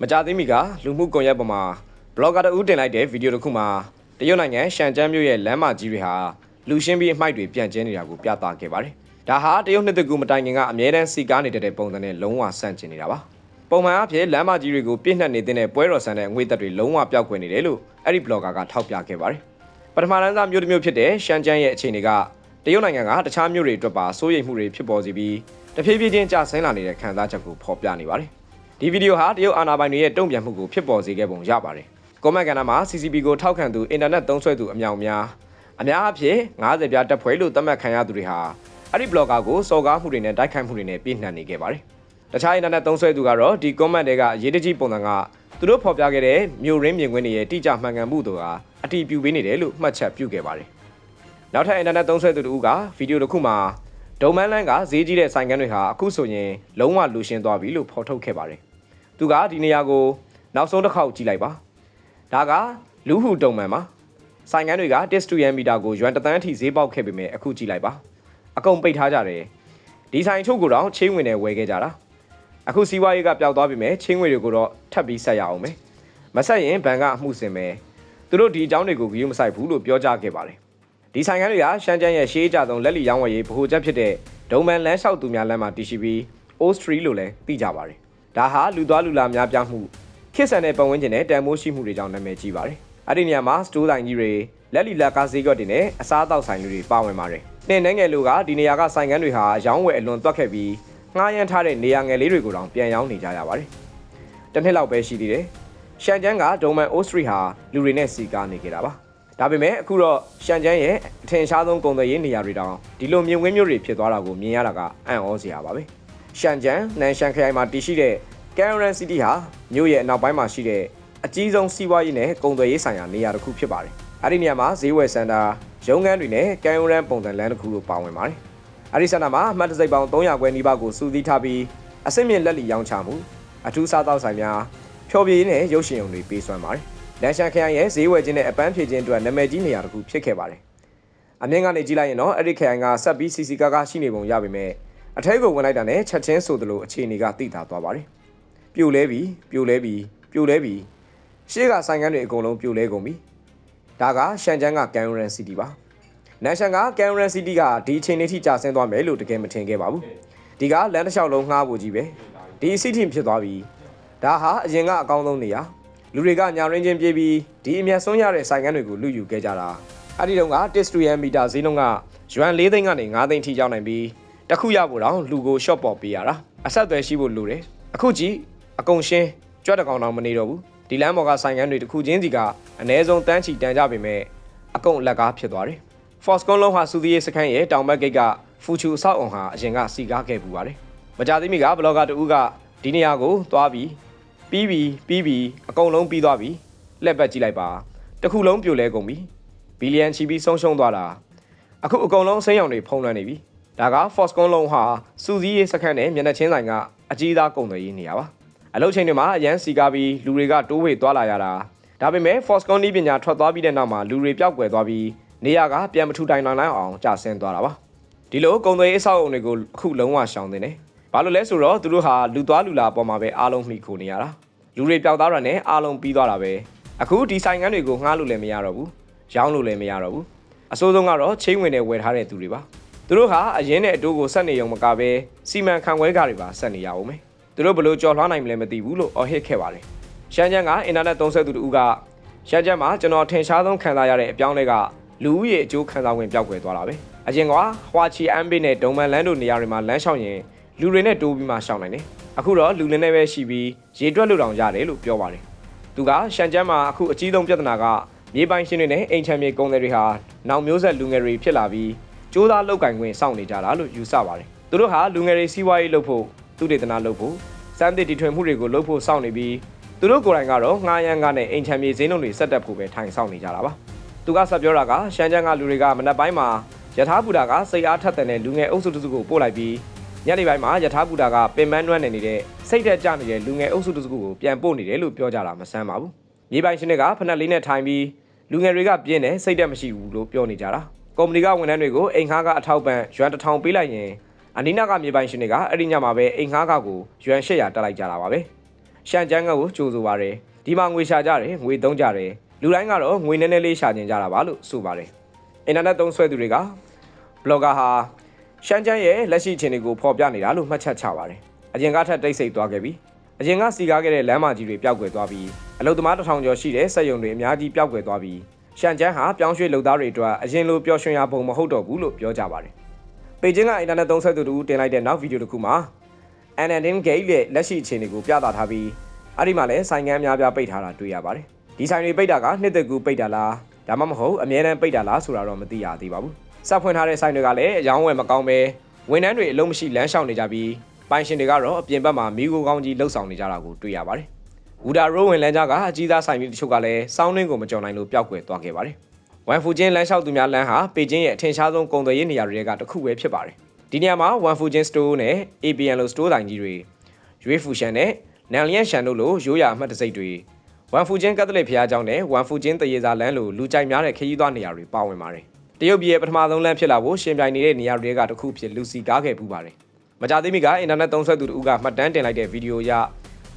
မကြသေးမီကလူမှုကွန်ရက်ပေါ်မှာဘလော့ဂါတဦးတင်လိုက်တဲ့ဗီဒီယိုတစ်ခုမှာတရုတ်နိုင်ငံရှန်ကျန်းမြို့ရဲ့လမ်းမကြီးတွေဟာလူရှင်းပြီးအမိုက်တွေပြန့်ကျဲနေတာကိုပြသခဲ့ပါတယ်။ဒါဟာတရုတ်နှစ်သက်ကူမတိုင်ခင်ကအမြဲတမ်းစီကားနေတဲ့ပုံစံနဲ့လုံးဝဆန့်ကျင်နေတာပါ။ပုံမှန်အဖြစ်လမ်းမကြီးတွေကိုပြည့်နှက်နေတဲ့ပွဲတော်ဆန်တဲ့အငွေသက်တွေလုံးဝပျောက်ကွယ်နေတယ်လို့အဲ့ဒီဘလော့ဂါကထောက်ပြခဲ့ပါတယ်။ပထမတန်းစားမြို့တစ်မြို့ဖြစ်တဲ့ရှန်ကျန်းရဲ့အခြေအနေကတရုတ်နိုင်ငံကတခြားမြို့တွေအတွက်ပါစိုးရိမ်မှုတွေဖြစ်ပေါ်စေပြီးတဖြည်းဖြည်းချင်းကျဆင်းလာနေတဲ့ခံစားချက်ကိုဖော်ပြနေပါတယ်။ဒီဗီဒီယိုဟာတရုတ်အာဏာပိုင်တွေရဲ့တုံ့ပြန်မှုကိုဖြစ်ပေါ်စေခဲ့ပုံရပါတယ်။ကွန်မန့်ကဏ္ဍမှာ CCP ကိုထောက်ခံသူအင်တာနက်သုံးစွဲသူအများအဖြစ်50ပြားတပ်ဖွဲ့လို့သတ်မှတ်ခံရသူတွေဟာအဲ့ဒီဘလော့ဂါကိုစော်ကားမှုတွေနဲ့တိုက်ခိုက်မှုတွေနဲ့ပြည့်နှက်နေခဲ့ပါတယ်။တခြားအင်တာနက်သုံးစွဲသူကတော့ဒီကွန်မန့်တွေကရေးတကြီးပုံစံကသူတို့ဖော်ပြခဲ့တဲ့မြို့ရင်းမြင်ကွင်းတွေရဲ့တိကျမှန်ကန်မှုတို့ဟာအတီးပြူပေးနေတယ်လို့မှတ်ချက်ပြုခဲ့ပါတယ်။နောက်ထပ်အင်တာနက်သုံးစွဲသူတို့ကဗီဒီယိုတစ်ခုမှာဒုံမန်းလန်းကဈေးကြီးတဲ့ဆိုင်ကန်းတွေဟာအခုဆိုရင်လုံးဝလူရှင်းသွားပြီလို့ဖော်ထုတ်ခဲ့ပါတယ်။သူကဒီနေရာကိုနောက်ဆုံးတစ်ခေါက်ကြည့်လိုက်ပါ။ဒါကလူဟုဒုံမန်းပါ။ဆိုင်ကန်းတွေက1 to 1 မီတာကိုရွမ်တသန်းအထိဈေးပေါက်ခဲ့ပေမဲ့အခုကြည့်လိုက်ပါ။အကုန်ပိတ်ထားကြတယ်။ဒီဆိုင်ချုပ်ကိုတော့ချင်းဝင်နဲ့ဝယ်ခဲ့ကြတာ။အခုစီးပွားရေးကပျောက်သွားပြီမဲ့ချင်းငွေတွေကိုတော့ထပ်ပြီးဆက်ရအောင်မယ်။မဆက်ရင်ဘဏ်ကအမှုစင်မယ်။သူတို့ဒီအကြောင်းတွေကိုဂရုမစိုက်ဘူးလို့ပြောကြားခဲ့ပါတယ်။ဒီဆိုင်ကန်းတွေကရှမ်းကျန်းရဲ့ရှေးကြဆုံးလက်လီရောင်းဝယ်ရေးဗဟိုချက်ဖြစ်တဲ့ဒုံမန်လန်းလျှောက်သူများလမ်းမှာတည်ရှိပြီး Old Street လို့လည်းသိကြပါတယ်။ဒါဟာလူသွားလူလာများပြားမှုခေတ်ဆန်တဲ့ပတ်ဝန်းကျင်နဲ့တန်ဖိုးရှိမှုတွေကြောင့်နာမည်ကြီးပါတယ်။အဲ့ဒီနေရာမှာစတိုးဆိုင်ကြီးတွေလက်လီလက်ကားဈေးကွက်တွေနဲ့အစားအသောက်ဆိုင်တွေပါဝင်ပါတယ်။နှင်းနှဲငယ်လူကဒီနေရာကဆိုင်ကန်းတွေဟာရောင်းဝယ်အလွန်တွက်ခဲ့ပြီးငှားရမ်းထားတဲ့နေရာငယ်လေးတွေကိုတောင်ပြန်ရောင်းနေကြရပါတယ်။တစ်နှစ်လောက်ပဲရှိသေးတယ်။ရှန်ကျန်းကဒုံမန် Old Street ဟာလူတွေနဲ့စီကားနေကြတာပါ။ဒါပေမဲ့အခုတော့ရှန်ကျန်းရဲ့အထင်ရှားဆုံးကုန်သွယ်ရေးနေရာတွေတောင်ဒီလိုမြင်ကွင်းမျိုးတွေဖြစ်သွားတာကိုမြင်ရတာကအံ့ဩစရာပါပဲ။ရှန်ကျန်းနန်ရှန်ခရိုင်မှာတည်ရှိတဲ့ Karen City ဟာမြို့ရဲ့အနောက်ပိုင်းမှာရှိတဲ့အကြီးဆုံးစီးပွားရေးနဲ့ကုန်သွယ်ရေးဆိုင်ရာနေရာတစ်ခုဖြစ်ပါတယ်။အဲဒီနေရာမှာဈေးဝယ်စင်တာရုံးခန်းတွေနဲ့ Karen ပုံစံလမ်းတစ်ခုလိုပါဝင်ပါတယ်။အဲဒီစင်တာမှာအမှတ်တစိတ်ပေါင်း300ခွဲနီးပါးကိုစုစည်းထားပြီးအဆင့်မြင့်လက်လီရောင်းချမှုအထူးစားသောက်ဆိုင်များဖျော်ဖြေရေးနဲ့ရုပ်ရှင်ရုံတွေပေးစွမ်းပါတယ်။လန်ရှန်ခရိုင်ရဲ့ဈေးဝယ်ခြင်းနဲ့အပန်းဖြေခြင်းအတွက်နာမည်ကြီးနေရာတစ်ခုဖြစ်ခဲ့ပါတယ်။အမြင့်ကနေကြည့်လိုက်ရင်တော့အဲ့ဒီခရိုင်ကဆက်ပြီးစီစီကားကားရှိနေပုံရပေမဲ့အထဲကိုဝင်လိုက်တာနဲ့ချက်ချင်းဆိုသလိုအခြေအနေကသိသာသွားပါတယ်။ပြိုလဲပြီးရှေ့ကဆိုင်ကန်းတွေအကုန်လုံးပြိုလဲကုန်ပြီ။ဒါကရှန်ကျန်းက Karen City ပါ။နန်ရှန်က Karen City ကဒီအချိန်လေးထိကြာဆင်းသွားမယ်လို့တကယ်မထင်ခဲ့ပါဘူး။ဒီကလမ်းတစ်လျှောက်လုံးငှားဖို့ကြီးပဲ။ဒီအစီအထိဖြစ်သွားပြီ။ဒါဟာအရင်ကအကောင်းဆုံးနေရာ။လူတွေကညာရင်းချင်းပြေးပြီးဒီအမျက်ဆုံးရတဲ့ဆိုင်ကန်းတွေကိုလူယူခဲ့ကြတာ။အဲ့ဒီတုန်းက1 to 1 မီတာဈေးနှုန်းကယွမ်4သိန်းကနေ5သိန်းထိရောက်နိုင်ပြီးတစ်ခုရဖို့တော့လူကိုရှော့ပေါ်ပေးရတာ။အဆက်အသွယ်ရှိဖို့လိုတယ်။အခုကြည့်အကုန်ရှင်းကြွက်တကောင်တော့မနေတော့ဘူး။ဒီလမ်းပေါ်ကဆိုင်ကန်းတွေတစ်ခုချင်းစီကအနည်းဆုံးတန်းချီတန်ကြပေမဲ့အကုန်လက်ကားဖြစ်သွားတယ်။ Foxconn လုံးဟာစူဒီယေစခန်းရဲ့တောင်ဘက်ဂိတ်ကဖူချူအဆောက်အုံဟာအရင်ကစီကားခဲ့ပူပါတယ်။မကြသေးမီကဘလော့ဂါတူကဒီနေရာကိုသွားပြီးအကုန်လုံးပြီးသွားပြီလက်ပတ်ကြည့်လိုက်ပါတစ်ခုလုံးပြိုလဲကုန်ပြီဘီလီယံချီပြီးဆုံးရှုံးသွားတာအခုအကုန်လုံးစိမ်းရောင်တွေဖုံးလွှမ်းနေပြီဒါက Foxconn လုံးဟာစူဒီယေစခန်းနဲ့မျက်နှာချင်းဆိုင်ကအကြီးသားကုန်သွယ်ရေးနေရာပါအလုပ်ချိန်တွေမှာအရန်စီကားပြီးလူတွေကတိုးဝေသွားလာရတာဒါပေမဲ့ Foxconn နည်းပညာထွက်သွားပြီးတဲ့နောက်မှာလူတွေပျောက်ကွယ်သွားပြီးနေရာကပြန်မထူတိုင်နိုင်အောင်ကျဆင်းသွားတာပါဒီလိုကုန်သွယ်ရေးအဆောက်အုံတွေကိုအခုလုံးဝရှောင်နေတယ်ဘာလို့လဲဆိုတော့သူတို့ဟာလူသွားလူလာပေါ်မှာပဲအားလုံးမှီခိုနေရတာလူတွေပျောက်သွားတာနဲ့အားလုံးပြီးသွားတာပဲအခုဒီဆိုင်ကန်းတွေကိုငှားလို့လည်းမရတော့ဘူးရောင်းလို့လည်းမရတော့ဘူးအစိုးဆုံးကတော့ချင်းဝင်နဲ့ဝယ်ထားတဲ့သူတွေပါသူတို့ဟာအရင်နဲ့အတိုးကိုဆက်နေုံမကပဲစီမံခန့်ခွဲကားတွေပါဆက်နေရအောင်မယ်သူတို့ဘလို့ကြော်လွှားနိုင်မလဲမသိဘူးလို့အော်ဟစ်ခဲ့ပါတယ်ရှမ်းကျန်းကအင်တာနက်သုံးစွဲသူတို့ကရှမ်းကျန်းမှာကျွန်တော်ထင်ရှားဆုံးခံစားရတဲ့အပြောင်းလဲကလူဦးရေအကျိုးခံစားဝင်ပျောက်ကွယ်သွားတာပဲအရင်ကဟွာချီအမ်ဘေးနဲ့ဒုံမန်လန်းတို့နေရာတွေမှာလမ်းလျှောက်ရင်လူတွေနဲ့တိုးပြီးမှရှောင်နိုင်တယ်အခုတော့လူနဲ့ပဲရှိပြီးရေတွက်လို့တောင်ရတယ်လို့ပြောပါတယ်သူကရှန်ကျန်းမှာအခုအကြီးဆုံးပြဿနာကမြေပိုင်ရှင်တွေနဲ့အိမ်ချမ်းမြေကုန်တွေဟာနောက်မျိုးဆက်လူငယ်တွေဖြစ်လာပြီးကြိုးစားလောက်ကင်ခွင့်စောင့်နေကြတာလို့ယူဆပါတယ်သူတို့ဟာလူငယ်တွေစီးပွားရေးလုပ်ဖို့သူတေသနာလုပ်ဖို့စမ်းသစ်တီထွင်မှုတွေကိုလုပ်ဖို့စောင့်နေပြီးသူတို့ကိုယ်တိုင်ကတော့ငှားရမ်းကားနဲ့အိမ်ချမ်းမြေဈေးနှုန်းတွေဆက်တက်ဖို့ပဲထိုင်ဆောင်နေကြတာပါသူကဆက်ပြောတာကရှန်ကျန်းကလူတွေကမနက်ပိုင်းမှာယထာဘူတာကစိတ်အားထက်တဲ့လူငယ်အုပ်စုတစုကိုပို့လိုက်ပြီးညနေပိုင်းမှာယထာဘူတာကပင်ပန်းနွမ်းနေတဲ့စိတ်ထက်ကျနေတဲ့လူငယ်အုပ်စုတစုကိုပြန်ပို့နေတယ်လို့ပြောကြတာမဆန်းပါဘူးမြေပိုင်ရှင်တွေကဖနက်လေးနဲ့ထိုင်ပြီးလူငယ်တွေကပြင်းတယ်စိတ်တက်မရှိဘူးလို့ပြောနေကြတာကုမ္ပဏီကဝန်ထမ်းတွေကိုအိမ်ငှားကအထောက်ပံ့ယွမ်1000ပေးလိုက်ရင်အနီးနားကမြေပိုင်ရှင်တွေကအဲ့ဒီညမှာပဲအိမ်ငှားကကိုယွမ်800တက်လိုက်ကြတာပါပဲ ရှန်ကျန်းကိုကြိုဆိုပါတယ်ဒီမှာငွေရှာကြတယ်ငွေသုံးကြတယ်လူတိုင်းကတော့ငွေနည်းနည်းလေးရှာကျင်ကြတာပါလို့ဆိုပါတယ်အင်တာနက်သုံးစွဲသူတွေကဘလော့ဂါဟာရှန်ကျန်းရဲ့လက်ရှိအခြေအနေကိုဖော်ပြနေတာလို့မှတ်ချက်ချပါတယ်အရင်ကထက်တိတ်ဆိတ်သွားခဲ့ပြီအရင်ကစီကားခဲ့တဲ့လမ်းမကြီးတွေပျောက်ကွယ်သွားပြီးအလုသမား1000ကျော်ရှိတဲ့စက်ရုံတွေအများကြီးပျောက်ကွယ်သွားပြီးရှန်ကျန်းဟာပြောင်းရွှေ့လုပ်သားတွေအတွက်အရင်လိုပျော်ရွှင်ရပုံမဟုတ်တော့ဘူးလို့ပြောကြပါတယ်ပေကျင်းကအင်တာနက်သုံးစွဲသူတို့တင်လိုက်တဲ့နောက်ဗီဒီယိုတစ်ခုမှာ Anandin Gate ရဲ့လက်ရှိအခြေအနေကိုပြသထားပြီးအဲ့ဒီမှာလည်းဆိုင်ငန်းများပြားပိတ်ထားတာတွေ့ရပါတယ်ဒီဆိုင်တွေပိတ်တာကနှစ်သက်ကူပိတ်တာလားဒါမှမဟုတ်အမြဲတမ်းပိတ်တာလားဆိုတာတော့မသိရသေးပါဘူးစဖွင့်ထားတဲ့ဆိုင်တွေကလည်းအယောင်းဝယ်မကောင်းပဲဝန်ထမ်းတွေအလုံးမရှိလမ်းလျှောက်နေကြပြီးပိုင်ရှင်တွေကတော့အပြင်ဘက်မှာမီးကိုကောင်းကြီးလှုပ်ဆောင်နေကြတာကိုတွေ့ရပါတယ်ဝူဒါရိုးဝင်လမ်းကြားကအကြီးသားဆိုင်ကြီးတချို့ကလည်းစောင်းနှင်းကိုမကြော်နိုင်လို့ပျောက်ကွယ်သွားခဲ့ပါတယ်ဝမ်ဖူကျင်းလမ်းလျှောက်သူများလမ်းဟာပေကျင်းရဲ့အထင်ရှားဆုံးကုန်သွယ်ရေးနေရာတွေကတစ်ခုပဲဖြစ်ပါတယ်ဒီနေရာမှာဝမ်ဖူကျင်းစတိုးနဲ့ APN လို့စတိုးဆိုင်ကြီးတွေရွေးဖူရှန်နဲ့နန်လျန်ရှန်တို့လိုရိုးရာအမှတ်တစိတ်တွေဝမ်ဖူကျင်းကက်သလစ်ဘုရားကျောင်းနဲ့ဝမ်ဖူကျင်းတရေစာလမ်းလိုလူကြိုက်များတဲ့ခရီးသွားနေရာတွေပါဝင်ပါတယ်တရုတ်ပြည်ရဲ့ပထမဆုံးလမ်းဖြစ်လာဖို့ရှင်ပြိုင်နေတဲ့နေရာတွေကတစ်ခုဖြစ်လူစီကားခဲ့ပူပါတယ်မကြသေးမီကအင်တာနက်သုံးစွဲသူတို့ကမှတ်တမ်းတင်လိုက်တဲ့ဗီဒီယိုအရ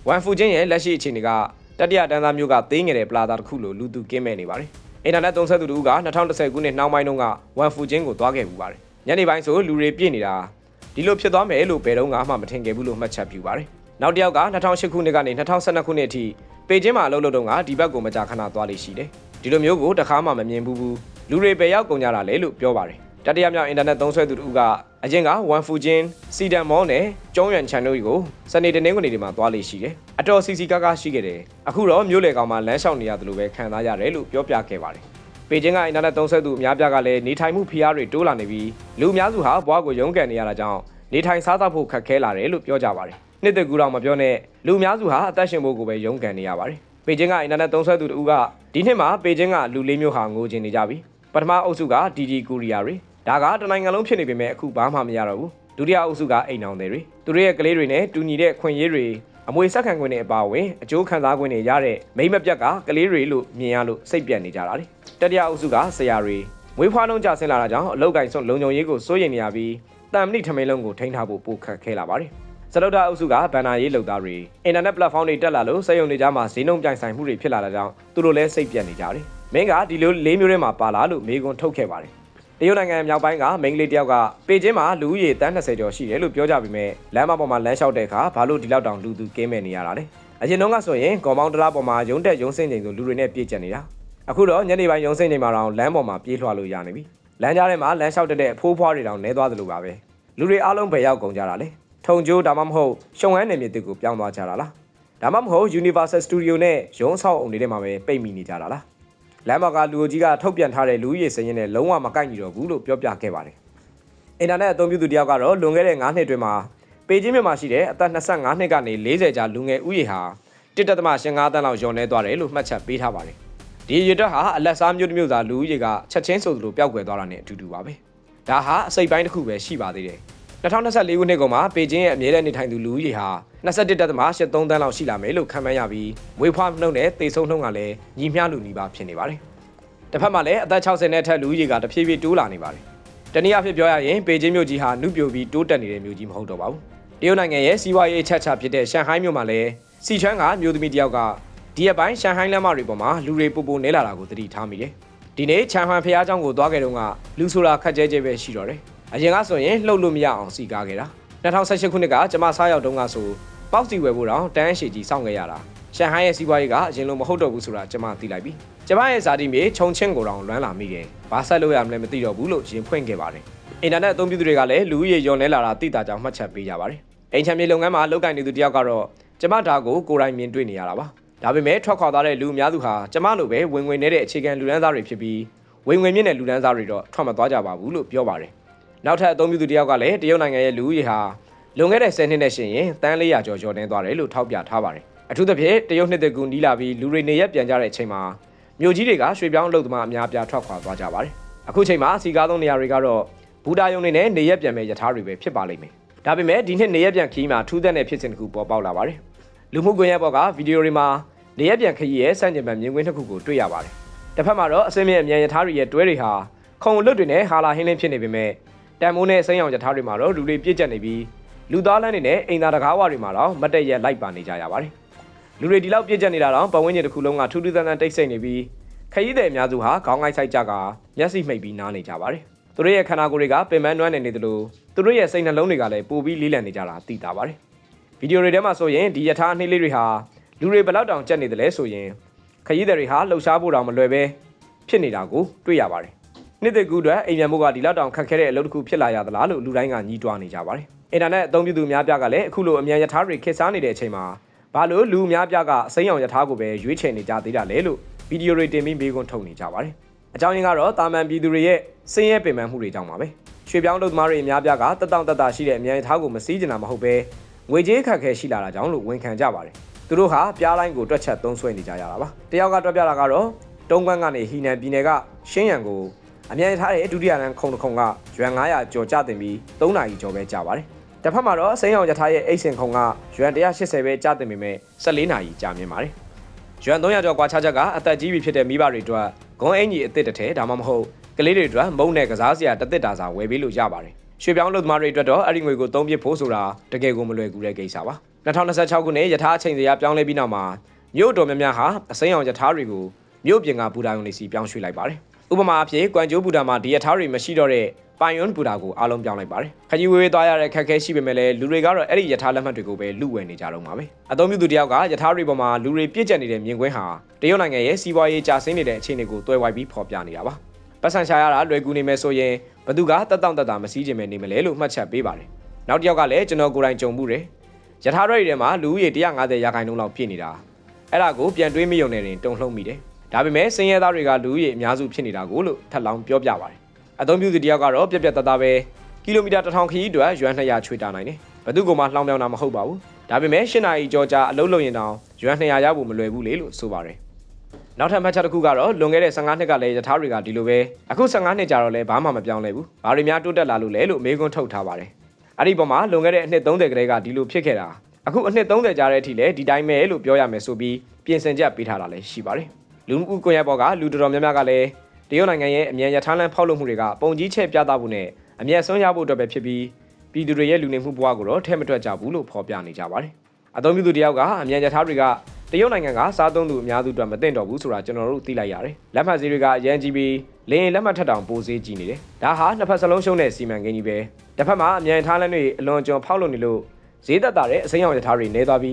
ဝမ်ဖူကျင်းရဲ့လက်ရှိအခြေအနေကတတိယတန်းသားမျိုးကသေးငယ်တဲ့ပလာတာတစ်ခုလိုလူသူကင်းမဲ့နေပါတယ်အင်တာနက်သုံးစွဲသူတို့က2010ခုနှစ်နှောင်းပိုင်းတုန်းကဝမ်ဖူကျင်းကိုသွားခဲ့ပူပါတယ်ညနေပိုင်းဆိုလူတွေပြည့်နေတာဒီလိုဖြစ်သွားမယ်လို့ဘယ်တော့မှမထင်ခဲ့ဘူးလို့မှတ်ချက်ပြုပါတယ်နောက်တစ်ယောက်က2008ခုနှစ်ကနေ2012ခုနှစ်အထိပေကျင်းမှာအလုပ်လုပ်တော့ကဒီဘက်ကိုမကြာခဏသွားလေးရှိတယ်ဒီလိုမျိုးကိုတခါမှမမြင်ဘူးလူတွေပဲရောက်ကုန်ကြတာလေလို့ပြောပါတယ်တတိယမြောက်အင်တာနက်သုံးစွဲသူတို့ကအရင်ကဝမ်ဖူကျင်းစီဒန်မောနဲ့ကျုံးရွန်ချန်တို့ကိုစနေတနင်္ဂနွေတွေမှာသွားလေးရှိတယ်အတော်စီစီကားကားရှိခဲ့တယ်အခုတော့မျိုးလေကောင်မှာလမ်းလျှောက်နေရတယ်လို့ပဲခံစားရတယ်လို့ပြောပြခဲ့ပါတယ်ပေကျင်းကအင်တာနက်သုံးစွဲသူအများပြားကလည်းနေထိုင်မှုဖိအားတွေတိုးလာနေပြီးလူအများစုဟာဘွားကိုရုန်းကန်နေရတာကြောင့်နေထိုင်စားသောက်ဖို့ခက်ခဲလာတယ်လို့ပြောကြပါတယ်နှစ်သက်ကူတော့မပြောနဲ့လူအများစုဟာအသက်ရှင်ဖို့ကိုပဲရုန်းကန်နေရပါတယ်ပေကျင်းကအင်တာနက်သုံးစွဲသူတို့ကဒီနှစ်မှာပေကျင်းကလူလေးမျိုးဟာငိုချင်နေကြပြီပထမအုပ်စုက DD ကိုရီးယားတွေဒါကတနိုင်ငံလုံးဖြစ်နေပေမဲ့အခုဘာမှမရတော့ဘူးဒုတိယအုပ်စုကအိမ်အောင်တွေသူတို့ရဲ့ကလေးတွေနဲ့တူညီတဲ့ခွင့်ရေးတွေအမွေဆက်ခံခွင့်တွေအပါအဝင်အကျိုးခံစားခွင့်တွေရတဲ့မိမပြက်ကကလေးတွေလို့မြင်ရလို့စိတ်ပြတ်နေကြတာလေတတိယအုပ်စုကဆရာတွေမွေးဖွားလုံးကြဆင်းလာတာကြောင့်အလောက်ကင်ဆုံးလုံခြုံရေးကိုစိုးရိမ်နေရပြီးတန်မဏိထမိန်လုံးကိုထိန်းထားဖို့ပိုခက်ခဲလာပါတယ်စလုဒ္ဒအုပ်စုကဘန်နာရေးလုပ်သားတွေအင်တာနက်ပလက်ဖောင်းတွေတက်လာလို့စက်ရုံတွေကြားမှာဈေးနှုန်းပြိုင်ဆိုင်မှုတွေဖြစ်လာတာကြောင့်သူတို့လည်းစိတ်ပြတ်နေကြတယ်မင်းကဒီလို၄မျိုးထဲမှာပါလာလို့မေးခွန်းထုတ်ခဲ့ပါတယ်တရုတ်နိုင်ငံမြောက်ပိုင်းကမိန်းကလေးတယောက်ကပေကျင်းမှာလူဦးရေတန်း20ကျော်ရှိတယ်လို့ပြောကြပေမဲ့လမ်းမပေါ်မှာလမ်းလျှောက်တဲ့အခါဘာလို့ဒီလောက်တောင်လူသူကင်းမဲ့နေရတာလဲအရင်တော့ကဆိုရင်ကော်မောင်းတလားပေါ်မှာရုံတက်ရုံဆင်းချိန်ဆိုလူတွေနဲ့ပြည့်ကျက်နေတာအခုတော့ညနေပိုင်းရုံဆင်းချိန်မှာတော့လမ်းပေါ်မှာပြေးလွှာလို့ရနေပြီလမ်းကြားထဲမှာလမ်းလျှောက်တဲ့အဖိုးဖွားတွေတောင်နဲသွားသလိုပါပဲလူတွေအားလုံးပဲရောက်ကုန်ကြတာလေထုံကျိုးဒါမှမဟုတ်ရှုံဟန်းနယ်မြေတစ်ကိုပြောင်းသွားကြတာလားဒါမှမဟုတ် Universal Studio နဲ့ရုံးဆောက်အုံတွေထဲမှာပဲပိတ်မိနေကြတာလားလမ်းမကလူကြီးကထုတ်ပြန်ထားတဲ့လူကြီးစရင်နဲ့လုံးဝမကိုက်ညီတော့ဘူးလို့ပြောပြခဲ့ပါတယ်အင်တာနက်အသုံးပြုသူတယောက်ကတော့လွန်ခဲ့တဲ့9နှစ်အတွင်းမှာပေကျင်းမြို့မှာရှိတဲ့အသက်25နှစ်ကနေ40ကြာလူငယ်ဦးရေဟာ1.85 တန်းလောက်လျော့နေသွားတယ်လို့မှတ်ချက်ပေးထားပါတယ်ဒီရတက်ဟာအလက်စားမျိုးတစ်မျိုးသာလူကြီးကချက်ချင်းဆိုသလိုပျောက်ကွယ်သွားတာနဲ့အတူတူပါပဲဒါဟာအစိပ်ပိုင်းတစ်ခုပဲရှိပါသေးတယ်2024ခုနှစ်ကုန်မှာပေကျင်းရဲ့အမြဲတမ်းနေထိုင်သူလူဦးရေဟာ21.83 တန်းလောက်ရှိလာမယ်လို့ခန့်မှန်းရပြီးမွေးဖွားနှုန်းနဲ့သေဆုံးနှုန်းကလည်းညီမျှလူနီးပါးဖြစ်နေပါတယ်။တစ်ဖက်မှာလည်းအသက်60နဲ့အထက်လူဦးရေကတဖြည်းဖြည်းတိုးလာနေပါတယ်။တနည်းအားဖြင့်ပြောရရင်ပေကျင်းမြို့ကြီးဟာနုပြိုပြီးတိုးတက်နေတဲ့မြို့ကြီးမဟုတ်တော့ပါဘူး။တရုတ်နိုင်ငံရဲ့စီးပွားရေးအချက်အချာဖြစ်တဲ့ရှန်ဟိုင်းမြို့မှာလည်းစီချွမ်းကမြို့သမီးတယောက်ကဒီရက်ပိုင်းရှန်ဟိုင်းလမ်းမတွေပေါ်မှာလူတွေပိုပိုနဲလာတာကိုသတိထားမိတယ်။ဒီနေ့ချန်ဟွမ်ဖျားเจ้าကိုသွားခဲ့တုန်းကလူဆိုတာခက်ကြဲကြဲပဲရှိတော့တယ်။အရင်ကဆိုရင်လှုပ်လို့မရအောင်စီကားခဲ့တာ2018ခုနှစ်ကကျွန်မစားရောက်တုန်းကဆိုပေါက်စီဝယ်ဖို့တော့တန်းရှည်ကြီးစောင့်ခဲ့ရတာရှန်ဟိုင်းရဲ့စီးပွားရေးကအရင်လိုမဟုတ်တော့ဘူးဆိုတာကျွန်မသိလိုက်ပြီကျွန်မရဲ့ဇာတိမြေခြုံချင်းကိုတော့လွမ်းလာမိတယ်ဘာဆက်လို့ရမလဲမသိတော့ဘူးလို့ရင်ဖွင့်ခဲ့ပါတယ်အင်တာနက်အသုံးပြုသူတွေကလည်းလူဦးရေရောနေလာတာသိတာကြောင့်မှတ်ချက်ပေးကြပါတယ်အိမ်ချမ်းမြေလုပ်ငန်းမှာလုပ်ကိုင်နေသူတယောက်ကတော့ကျွန်မဒါကိုကိုယ်တိုင်မြင်တွေ့နေရတာပါဒါပေမဲ့ထွက်ခွာသွားတဲ့လူအများစုဟာကျွန်မလိုပဲဝင်ငွေနေတဲ့အခြေခံလူဒန်းစားတွေဖြစ်ပြီးဝင်ငွေမြင့်တဲ့လူဒန်းစားတွေတော့ထွက်မသွားကြပါဘူးလို့ပြောပါတယ်နောက်ထပ်အသုံးပြုသူတယောက်ကလည်းတရုတ်နိုင်ငံရဲ့လူဦးရေဟာလွန်ခဲ့တဲ့10နှစ်နဲ့ရှင်ရင်တန်း400ကျော်ကျော်တင်းသွားတယ်လို့ထောက်ပြထားပါတယ်အထူးသဖြင့်တရုတ်နှစ်သက်ကူနီးလာပြီးလူတွေနေရက်ပြန်ကြတဲ့အချိန်မှာမြို့ကြီးတွေကရွှေပြောင်းအလုပ်သမားအများပြားထွက်ခွာသွားကြပါတယ်အခုချိန်မှာစီကားသုံးနေရာတွေကတော့ဘူတာယုံတွေနဲ့နေရက်ပြန်မဲ့ယထာတွေပဲဖြစ်ပါလိမ့်မယ်ဒါပေမဲ့ဒီနှစ်နေရက်ပြန်ခီးမှာထူးခြားတဲ့ဖြစ်စဉ်တစ်ခုပေါ်ပေါက်လာပါတယ်လူမှုကွန်ရက်ပေါ်ကဗီဒီယိုတွေမှာနေရက်ပြန်ခီးရဲ့စန့်ကျင်ဘက်မြင်ကွင်းတစ်ခုကိုတွေ့ရပါတယ်တစ်ဖက်မှာတော့အစင်းမြင့်အမြန်ယထာတွေရဲ့တွဲတွေဟာခုံလွတ်တွေနဲ့ဟာလာဟင်းလင်းဖြစ်နေပေမဲ့တန်မိုးနဲ့စိမ်းအောင်ယထာတွေမှာတော့လူတွေပြည့်ကျက်နေပြီးလူသားလမ်းတွေနဲ့အိမ်သာတကားဝတွေမှာတော့မတ်တက်ရက်လိုက်ပါနေကြရပါတယ် လူတွေဒီလောက်ပြည့်ကျက်နေတာတော့ပတ်ဝန်းကျင်တစ်ခုလုံးကထူးထူးဆန်းဆန်းတိတ်ဆိတ်နေပြီးခရီးသည်အများစုဟာခေါင်းကိုက်ဆိုင်ကြကမျက်စိမှိတ်ပြီးနားနေကြပါတယ်သူတို့ရဲ့ခန္ဓာကိုယ်တွေကပင်ပန်းနွမ်းနေနေသလိုသူတို့ရဲ့စိတ်နှလုံးတွေကလည်းပိုပြီးလေးလံနေကြတာသိတာပါတယ်ဗီဒီယိုတွေထဲမှာဆိုရင်ဒီယထာအနှိမ့်လေးတွေဟာလူတွေဘယ်လောက်တောင်ကြက်နေတယ်လဲဆိုရင်ခရီးသည်တွေဟာလှုပ်ရှားဖို့တောင်မလွယ်ပဲဖြစ်နေတာကိုတွေ့ရပါတယ်နှစ်သက်ကူးအတွက်အိမ်ပြန်ဖို့ကဒီလောက်တောင်ခက်ခဲတဲ့အလုပ်တစ်ခုဖြစ်လာရသလားလို့လူတိုင်းကညှိတွားနေကြပါတယ်အင်တာနက်အသုံးပြုသူများပြားကလည်းအခုလိုအမြန်ယထာတွေခေတ်စားနေတဲ့အချိန်မှာဘာလို့လူများပြားကအစိမ်းအောင်ယထာကိုပဲရွေးချယ်နေကြသေးတာလဲလို့ဗီဒီယိုတွေတင်ပြီးမေးခွန်းထုတ်နေကြပါတယ်အကြောင်းရင်းကတော့တာမန်ပြည်သူတွေရဲ့စင်းရဲပင်ပန်းမှုတွေကြောင့်ပါပဲရွှေပြောင်းလုပ်သမားတွေအများပြားကတက်တောင့်တက်တာရှိတဲ့အမြန်ယထာကိုမစည်းကျင်တာမဟုတ်ပဲငွေကြေးခက်ခဲရှိလာတာကြောင့်လို့ဝန်ခံကြပါတယ်သူတို့ဟာပြားလိုင်းကိုတွက်ချက်သုံးစွဲနေကြရတာပါတယောက်ကတွက်ပြတာကတော့တုံးကွန်းကနေဟီနန်ပြည်နယ်ကရှင်းရန်ကိုအမြန်ထားတဲ့ဒုတိယလမ်းခုံတစ်ခုံကရွမ်900ကျော်ကျတင်ပြီး3နာရီကျော်ပဲကြာပါတယ်တစ်ဖက်မှာတော့စိမ်းအောင်ယထာရဲ့အိတ်စင်ခုံကရွမ်180ပဲကျတင်ပေမဲ့14နာရီကြာမြင့်ပါတယ်ရွမ်300ကျော်ကွာခြားချက်ကအသက်ကြီးပြီဖြစ်တဲ့မိဘတွေအတွက်ဂုံးအင်ကြီးအစ်စ်တစ်ထဲဒါမှမဟုတ်ကလေးတွေအတွက်မုံနဲ့ကစားစရာတစ်သစ်တာစာဝယ်ပေးလို့ရပါတယ်ရွှေပြောင်းလုပ်သမားတွေအတွက်တော့အဲ့ဒီငွေကိုသုံးပြဖို့ဆိုတာတကယ်ကိုမလွယ်ကူတဲ့ကိစ္စပါ2026ခုနှစ်ယထာအချိန်စရာပြောင်းလဲပြီးနောက်မှာမြို့တော်များများဟာအစိမ်းအောင်ယထာတွေကိုမြို့ပြင်ကဘူတာယုံတွေစီပြောင်းရွှေ့လိုက်ပါတယ်ဥပမာအဖြစ်ကွမ်ကျိုးဘူတာမှာဒီယထာတွေမရှိတော့တဲ့ပိုင်ယွန်ဘူတာကိုအားလုံးပြောင်းလိုက်ပါတယ်ခကြီးဝေးသွားရတဲ့ခက်ခဲရှိပေမဲ့လည်းလူတွေကတော့အဲ့ဒီယထာလက်မှတ်တွေကိုပဲလူဝယ်နေကြတော့မှာပဲအသုံးပြုသူတယောက်ကယထာတွေပေါ်မှာလူတွေပြည့်ကျက်နေတဲ့မြင်ကွင်းဟာတရုတ်နိုင်ငံရဲ့စီးပွားရေးကျဆင်းနေတဲ့အခြေအနေကိုတွဲဝိုက်ပြီးဖော်ပြနေတာပါပတ်စံရှာရတာလွယ်ကူနေမယ်ဆိုရင်ဘသူကတက်တောင့်တက်တာမစည်းကျင်ပဲနေမလဲလို့မှတ်ချက်ပေးပါတယ်နောက်တစ်ယောက်ကလည်းကျွန်တော်ကိုယ်တိုင်ကြုံမှုတယ်ယထာတွေထဲမှာလူဦးရေ150ရာခိုင်နှုန်းလောက်ပြည့်နေတာအဲ့ဒါကိုပြန်တွေးမိုံနဲ့တုံလှုံမိတယ်ဒါပေမဲ့စင်ရဲသားတွေကလူဦးရေအများစုဖြစ်နေတာကိုလို့ထပ်လောင်းပြောပြပါတယ်အသုံးပြုသူတယောက်ကတော့ပြက်ပြက်တသားပဲကီလိုမီတာ1000ခရီးအတွက်ရွမ်200ချွေတာနိုင်တယ်ဘသူကမှလှောင်ပြောင်းတာမဟုတ်ပါဘူးဒါပေမဲ့8နာရီကျော်ကြာအလုပ်လုပ်ရင်တောင်ရွမ်200ရဖို့မလွယ်ဘူးလေလို့ဆိုပါတယ်နောက်ထပ်မှတ်ချက်တစ်ခုကတော့လွန်ခဲ့တဲ့15နှစ်ကလည်းယထာတွေကဒီလိုပဲအခု15နှစ်ကြာတော့လည်းဘာမှမပြောင်းလဲဘူးဘာတွေများတိုးတက်လာလို့လဲလို့မေးခွန်းထုတ်ထားပါတယ်အဲ့ဒီပေါ်မှာလွန်ခဲ့တဲ့အနှစ်30ကလေးကဒီလိုဖြစ်ခဲ့တာအခုအနှစ်30ကြာတဲ့အထိလည်းဒီတိုင်းပဲလို့ပြောရမယ်ဆိုပြီးပြင်ဆင်ချက်ပေးထားတာလည်းရှိပါတယ်လူမှုကွန်ရက်ပေါ်ကလူတော်များများကလည်းတရုတ်နိုင်ငံရဲ့အမြန်ယထာလမ်းဖောက်လုပ်မှုတွေကပုံကြီးချဲ့ပြသဖို့နဲ့အမြန်ဆုံးရဖို့အတွက်ပဲဖြစ်ပြီးပြည်သူတွေရဲ့လူနေမှုဘဝကိုတော့ထဲမတွက်ကြဘူးလို့ဖော်ပြနေကြပါတယ်အသုံးပြုသူတယောက်ကအမြန်ယထာတွေကတရုတ်နိုင်ငံကစားသုံးသူအများစုအတွက်မသင့်တော်ဘူးဆိုတာကျွန်တော်တို့သိလိုက်ရတယ်လက်မှတ်ဈေးတွေကရန်ကြီးပြီးလင်းလက်မှတ်ထက်တောင်ပိုဈေးကြီးနေတယ်ဒါဟာနှစ်ဖက်စလုံးရှုံးတဲ့စီမံကိန်းကြီးပဲတစ်ဖက်မှာအမြန်ယထာလမ်းတွေအလွန်ကျွံဖောက်လုပ်နေလို့ဈေးသက်သာတဲ့အစိမ်းရောင်ယထာတွေနေသွားပြီ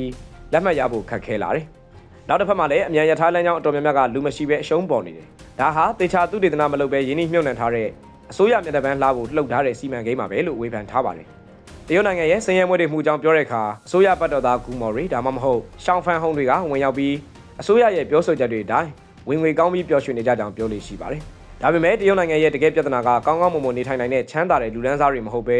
းလက်မှတ်ရဖို့ခက်ခဲလာတယ်နောက်တစ်ဖက်မှာလည်းအမြန်ယထာလမ်းကြောင်းအတော်များများကလူမရှိပဲအရှုံးပေါ်နေတယ်ဒါဟာတေချာသုတေသနမလုပ်ပဲရင်းနှီးမြှုပ်နှံထားတဲ့အစိုးရမြတ်တပန်းလှဖို့လှုပ်ထားတဲ့စီမံကိန်းမှာပဲလို့ဝေဖန်ထားပါတယ်တရုတ်နိုင်ငံရဲ့စင်ရဲမွေးတွေမှုကြောင့်ပြောတဲ့အခါအစိုးရဘတ်တော်သားဂူမော်တွေဒါမှမဟုတ်ရှောင်းဖန်ဟုံးတွေကဝင်ရောက်ပြီးအစိုးရရဲ့ပြောဆိုချက်တွေအတိုင်းဝင်ငွေကောင်းပြီးပျော်ရွှင်နေကြကြောင်းပြောလို့ရှိပါတယ်ဒါပေမဲ့တရုတ်နိုင်ငံရဲ့တကယ်ပြဿနာကကောင်းကောင်းမွန်မွန်နေထိုင်နိုင်တဲ့ချမ်းသာတဲ့လူဒန်းစားတွေမဟုတ်ပ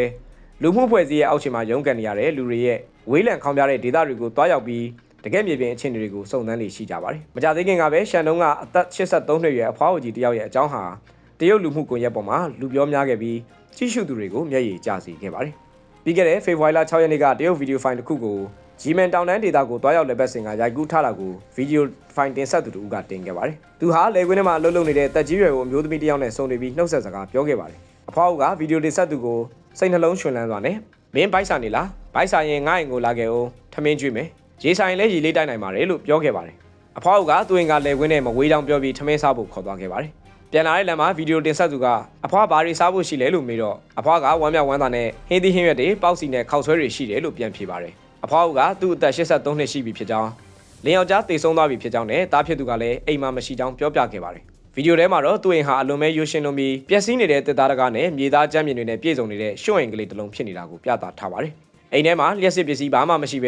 ဲလူမှုဖွဲ့စည်းရဲ့အောက်ခြေမှာရုန်းကန်နေရတဲ့လူတွေရဲ့ဝေးလံခေါင်းပြတဲ့ဒေသတွေကိုတွားရောက်ပြီးတကယ်မြေပြင်အခြေအနေတွေကိုစုံစမ်းလေ့ရှိကြပါတယ်မကြသေးခင်ကပဲရှန်တုံးကအသက်83နှစ်ရွယ်အဖွားအိုကြီးတယောက်ရဲ့အကြောင်းဟာတရုတ်လူမှုကွန်ရက်ပေါ်မှာလူပြောများခဲ့ပြီးကြီးစုသူတွေကိုမျက်ရည်ကျစေခဲ့ပါတယ်ပြီးခဲ့တဲ့ဖေဖော်ဝါရီလ6ရက်နေ့ကတရုတ်ဗီဒီယိုဖိုင်တစ်ခုကိုဂျီမန်တောင်တန်းဒေသကိုတွားရောက်လက်ပတ်စင်ကရိုက်ကူးထားတာကိုဗီဒီယိုဖိုင်တင်ဆက်သူတို့ကတင်ခဲ့ပါတယ်သူဟာလေကွင်းထဲမှာအလုပ်လုပ်နေတဲ့တက်ကြီးရွယ်ကိုအမျိုးသမီးတစ်ယောက်နဲ့ဆုံနေပြီးနှုတ်ဆက်စကားပြောခဲ့ပါတယ်အဖွားအိုကဗီဒီယိုတင်ဆက်သူကိုစိတ်နှလုံးရွှင်လန်းစွာနဲ့မင်းဘိုက်စာနေလားဘိုက်စာရင်ငါ့အိမ်ကိုလာခဲ့အောင်ထမင်းကျွေးမယ်ရေဆိုင်လည်းရေလေးတိုက်နိုင်ပါတယ်လို့ပြောခဲ့ပါတယ်အဖွားအိုကသူ့အိမ်ကလေကွင်းနဲ့မဝေးကြောင်ပြောပြီးထမင်းစားဖို့ခေါ်သွားခဲ့ပါတယ်ပြန်လာတဲ့လမ်းမှာဗီဒီယိုတင်ဆက်သူကအဖွားဘာတွေစားဖို့ရှိလဲလို့မေးတော့အဖွားကဝမ်းမြောက်ဝမ်းသာနဲ့ဟင်းသီးဟင်းရွက်တွေပေါက်စီနဲ့ခောက်ဆွဲတွေရှိတယ်လို့ပြန်ဖြေပါတယ်အဖွားကသူ့အသက်83နှစ်ရှိပြီဖြစ်ကြောင်းလင်ယောက်ျားတည်ဆုံးသွားပြီဖြစ်ကြောင်းနဲ့တားဖြစ်သူကလည်းအိမ်မှာမရှိကြောင်းပြောပြခဲ့ပါတယ်ဗီဒီယိုထဲမှာတော့သူ့အိမ်ဟာအလွန်ပဲရိုးရှင်းလွန်ပြီးပျက်စီးနေတဲ့တစ်သားတကားနဲ့မြေသားကျမ်းမြင်တွေနဲ့ပြည့်စုံနေတဲ့ရွှွန့်အိမ်ကလေးတစ်လုံးဖြစ်နေတာကိုပြသထားပါတယ်အိမ်ထဲမှာလျှက်စစ်ပစ္စည်းဘာမှမရှိပဲ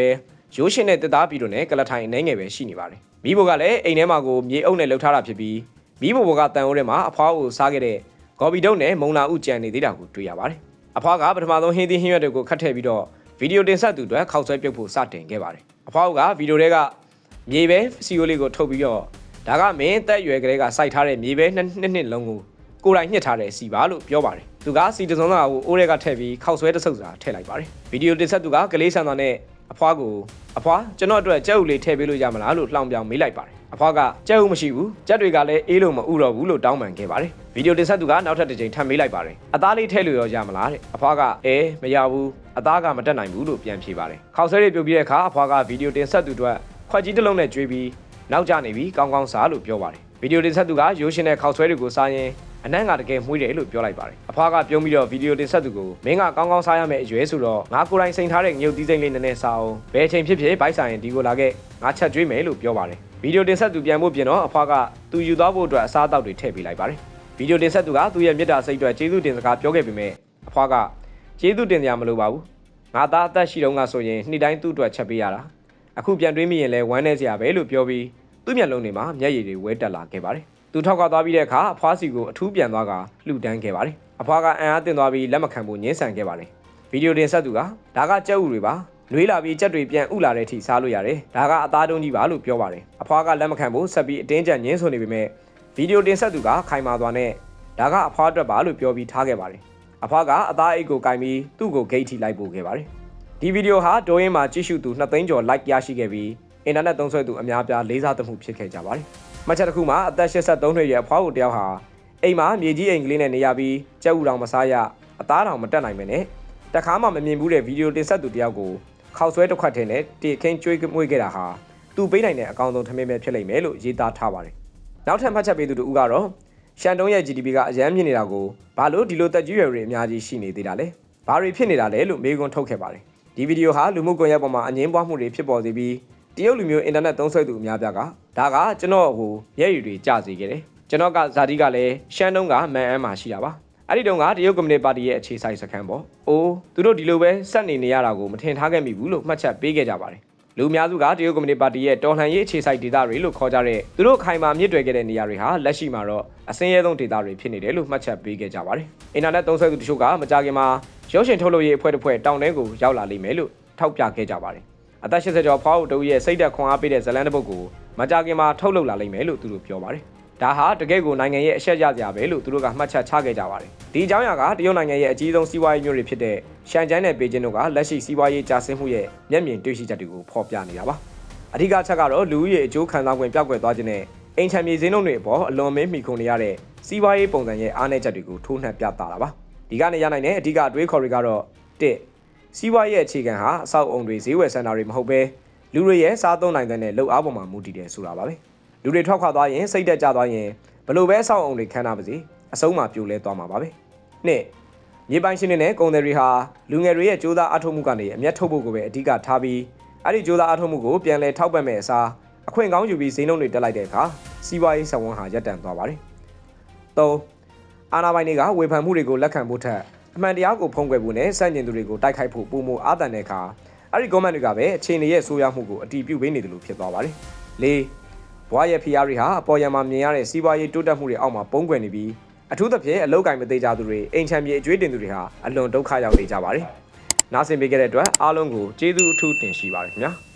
ရိုးရှင်းတဲ့တစ်သားပြည်တို့နဲ့ကလထိုင်အနှဲငယ်ပဲရှိနေပါတယ်မိဘကလည်းအိမ်ထဲမှာကိုမြေအုပ်နဲ့လှုပ်ထားတာဖြစ်ပြီးမိဘကတန်အိုးထဲမှာအဖွားကိုစားခဲ့တဲ့ဂေါ်ဘီတုံးနဲ့မုံလာဥကြံနေသေးတာကိုတွေ့ရပါတယ်အဖွားကပထမဆုံးဟင်းသီးဟင်းရွက်တွေကိုခတ်ထည့်ပြီးတော့ဗီဒီယိုတင်ဆက်သူတွေခောက်ဆွဲပြုတ်ဖို့စတင်ခဲ့ပါတယ်အဖွားကဗီဒီယိုတွေကမြေပဲစီယိုလေးကိုထုတ်ပြီးတော့ဒါကမင်းတက်ရွယ်ကလေးကစိုက်ထားတဲ့မြေပဲနှစ်လုံးကိုကိုယ်တိုင်ညှစ်ထားတဲ့စီပါလို့ပြောပါတယ်သူကစီတစုံသားကိုအိုးတွေကထည့်ပြီးခောက်ဆွဲတဆုပ်စာထည့်လိုက်ပါတယ်ဗီဒီယိုတင်ဆက်သူကကလေးဆန်တော်နဲ့အဖွားကျွန်တော်အတွက်ကြက်ဥလေးထည့်ပေးလို့ရမလားလို့လှောင်ပြောင်မေးလိုက်ပါတယ်အဖွားကကြက်ဥမရှိဘူးကြက်တွေကလည်းအေးလို့မဥတော့ဘူးလို့တောင်းပန်ခဲ့ပါတယ်ဗီဒီယိုတင်ဆက်သူကနောက်ထပ်တစ်ချိန်ထပ်မေးလိုက်ပါတယ်အသားလေးထည့်လို့ရမလားတဲ့အဖွားကမရဘူးအသားကမတက်နိုင်ဘူးလို့ပြန်ဖြေပါတယ်ခောက်ဆွဲတွေပြုတ်ပြီးတဲ့အခါအဖွားကဗီဒီယိုတင်ဆက်သူအတွက် ခွက်ကြီးတစ်လုံးနဲ့ကျွေးပြီးနောက်ကျနေပြီးကောင်းကောင်းစားလို့ပြောပါတယ်ဗီဒီယိုတင်ဆက်သူကရိုးရှင်းတဲ့ခောက်ဆွဲတွေကိုစားရင်အနံ့ကတကယ်မှုေးတယ်လို့ပြောလိုက်ပါတယ်အဖွားကပြုံးပြီးတော့ဗီဒီယိုတင်ဆက်သူကိုမင်းကကောင်းကောင်းစားရမယ့်အရွယ်ဆိုတော့ငါကိုယ်တိုင်စိန်ထားတဲ့ငရုတ်သီးစိမ့်လေးနည်းနည်းစားအောင်ဘယ်အချိန်ဖြစ်ဖြစ်ဘိုက်ဆိုင်ရင်ဒီကိုလာခဲ့ငါချက်ကျွေးမယ်လို့ပြောပါတယ်ဗီဒီယိုတင်ဆက်သူပြန်ဖို့ပြင်တော့အဖွားကသူယူသွားဖို့အတွက်အစားအသောက်တွေထည့်ပေးလိုက်ပါတယ်ဗီဒီယိုတင်ဆက်သူကသူ့ရဲ့မြစ်တာစိတ်အတွက်ကျေးဇူးတင်စကားပြောခဲ့ပေမဲ့အဖွားကကျေးဇူးတင်စရာမလိုပါဘူးငါသားအသက်ရှိတုန်းကဆိုရင်နှစ်တိုင်းသူ့အတွက်ချက်ပေးရတာအခုပြန်တွေးမိရင်လည်းဝမ်းနည်းစရာပဲလို့ပြောပြီးသူ့မျက်လုံးတွေမှာမျက်ရည်တွေဝဲတက်လာခဲ့ပါတယ်သူထောက်ကသွားပြီးတဲ့အခါအဖွားစီကိုအထူးပြန်သွားကလှူဒန်းခဲ့ပါတယ်အဖွားကအံ့အားသင့်သွားပြီးလက်မခံဖို့ညှင်းဆန်ခဲ့ပါတယ်ဗီဒီယိုတင်ဆက်သူကဒါကကြက်ဥတွေပါနှွေးလာပြီးကြက်တွေပြန်ဥလာတဲ့အထိစားလို့ရတယ်ဒါကအသားတုံးကြီးပါလို့ပြောပါတယ်အဖွားကလက်မခံဖို့ဆက်ပြီးအတင်းကျပ်ညှင်းဆိုနေပေမဲ့ဗီဒီယိုတင်ဆက်သူကခိုင်မာသွားနဲ့ဒါကအဖွားအတွက်ပါလို့ပြောပြီးထားခဲ့ပါတယ်အဖွားကအသားအိတ်ကိုကင်ပြီးသူ့ကိုဂိတ်ထိလိုက်ပို့ခဲ့ပါတယ်ဒီဗီဒီယိုဟာဒိုးရင်းမှာကြည့်ရှုသူ2သိန်းကျော် like ရရှိခဲ့ပြီးအင်တာနက်သုံးစွဲသူအများပြားလေးစားသမှုဖြစ်ခဲ့ကြပါတယ်မှတ်ချက်တစ်ခုမှာအသက်83နှစ်အရွယ်အဖွားကိုတယောက်ဟာအိမ်မှာမြေကြီးအိမ်ကလေးနဲ့နေရပြီးကြက်ဥတောင်မစားရအသားတောင်မတက်နိုင်ပဲနဲ့တခါမှမမြင်ဘူးတဲ့ဗီဒီယိုတင်ဆက်သူတယောက်ကိုခောက်ဆွဲတစ်ခွက်ထဲနဲ့တေခင်းကျွေးမွေးခဲ့တာဟာသူပေးနိုင်တဲ့အကောင့်ဆုံးထမင်းပဲဖြစ်လိမ့်မယ်လို့ရေးသားထားပါတယ်နောက်ထပ်မှတ်ချက်ပေးသူတို့ကတော့ရှန်တုံးရဲ့ GDP ကအရန်မြင့်နေတာကိုဘာလို့ဒီလိုတက်ကြီးရွယ်တွေအများကြီးရှိနေသေးတာလဲဘာတွေဖြစ်နေတာလဲလို့မေးခွန်းထုတ်ခဲ့ပါတယ်ဒီဗီဒီယိုဟာလူမှုကွန်ရက်ပေါ်မှာအငင်းပွားမှုတွေဖြစ်ပေါ်စေပြီးတရုတ်လူမျိုးအင်တာနက်သုံးစွဲသူအများပြားကဒါကကျွန်တော်ကိုမျက်ရည်တွေကျစေခဲ့တယ်ကျွန်တော်ကဇာတိကလည်းရှမ်းတုံးကမန်အန်းမှာရှိတာပါအဲ့ဒီတုန်းကတရုတ်ကွန်မြူနတီပါတီရဲ့အခြေစိုက်စခန်းပေါ့အိုးသူတို့ဒီလိုပဲစက်နေရတာကိုမထင်ထားခဲ့မိဘူးလို့မှတ်ချက်ပေးခဲ့ကြပါတယ်လူအများစုကတရုတ်ကွန်မြူနတီပါတီရဲ့တော်လှန်ရေးအခြေစိုက်ဒေသတွေလို့ခေါ်ကြတဲ့သူတို့ခိုင်မာမြင့်တွယ်ခဲ့တဲ့နေရာတွေဟာလက်ရှိမှာတော့အစင်းရဲဆုံးဒေသတွေဖြစ်နေတယ်လို့မှတ်ချက်ပေးခဲ့ကြပါတယ်အင်တာနက်သုံးစွဲသူတချို့ကမကြခင်မှာရုပ်ရှင်ထုတ်လုပ်ရေးအဖွဲ့တစ်ဖွဲ့တောင်ထဲကိုရောက်လာလိမ့်မယ်လို့ထောက်ပြခဲ့ကြပါတယ်အသက်80ကျော်ဖွားဦးတူရဲ့စိတ်သက်ခွန်အားပေးတဲ့ဇလန်တစ်ပုဒ်ကိုမကြခင်မှာထုတ်လုပ်လာလိမ့်မယ်လို့သူတို့ပြောပါတယ်ဒါဟာတကယ့်ကိုနိုင်ငံရဲ့အရှက်ရစရာပဲလို့သူတို့ကမှတ်ချက်ချခဲ့ကြပါတယ်ဒီအကြောင်းအရာကတရုတ်နိုင်ငံရဲ့အကြီးဆုံးစီးပွားရေးမြို့တွေဖြစ်တဲ့ရှန်ကျန်းနဲ့ပေကျင်းတို့ကလက်ရှိစီးပွားရေးကျဆင်းမှုရဲ့မျက်မြင်တွေ့ရှိချက်တွေကိုဖော်ပြနေတာပါအဓိကချက်ကတော့လူဦးရေအကျိုးခံစား권ပျောက်ကွယ်သွားခြင်းနဲ့အိမ်ချမ်းမြေဈေးနှုန်းတွေအပေါ်အလွန်မင်းမိခုန်နေရတဲ့စီးပွားရေးပုံစံရဲ့အားနည်းချက်တွေကိုထိုးနှက်ပြသတာပါဒီကနေရနိုင်တဲ့အဓိကအတွေးခေါ်တွေကတော့1စီးပွားရေးအခြေခံဟာအဆောက်အုံတွေဈေးဝယ်စင်တာတွေမဟုတ်ဘဲလူတွေရဲ့စားသုံးနိုင်တဲ့လုပ်အားပေါ်မှာမူတည်တယ်ဆိုတာပါပဲလူတွေထွက်ခွာသွားရင်စိတ်တက်ကြသွားရင်ဘလို့ပဲအဆောက်အုံတွေခန်းနာပါစေအဆုံးမှာပြိုလဲသွားမှာပါပဲနှစ်မြေပိုင်ရှင်တွေနဲ့ကုန်သည်တွေဟာလူငယ်တွေရဲ့ကြိုးစားအထောက်မှုကနေအမျက်ထုတ်ဖို့ကိုပဲအဓိကထားပြီးအဲ့ဒီကြိုးစားအထောက်မှုကိုပြန်လဲထောက်ပံ့မဲ့အစားအခွင့်ကောင်းယူပြီးဈေးနှုန်းတွေတက်လိုက်တဲ့အခါစီးပွားရေးဆောင်ဝန်းဟာရပ်တန့်သွားပါတယ်3အာဏာပိုင်တွေကဝေဖန်မှုတွေကိုလက်ခံဖို့ထက်အမှန်တရားကိုဖုံးကွယ်ဖို့နဲ့စန့်ကျင်သူတွေကိုတိုက်ခိုက်ဖို့ပုံမအားတန်တဲ့အခါအဲ့ဒီ comment တွေကပဲအခြေအနေရဲ့ဆိုးရွားမှုကိုအတီးပြုတ်ပေးနေတယ်လို့ဖြစ်သွားပါတယ်၄ဘွားရဲ့ဖီယားတွေဟာအပေါ်ယံမှာမြင်ရတဲ့စီးပွားရေးတိုးတက်မှုတွေအောက်မှာပုံကွယ်နေပြီးအထူးသဖြင့်အလောက်ကိုင်မသေးကြသူတွေအိမ်ချမ်းမြေအကျွေးတင်သူတွေဟာအလွန်ဒုက္ခရောက်နေကြပါတယ်နားဆင်ပေးခဲ့တဲ့အတွက်အားလုံးကိုကျေးဇူးအထူးတင်ရှိပါတယ်ခင်ဗျာ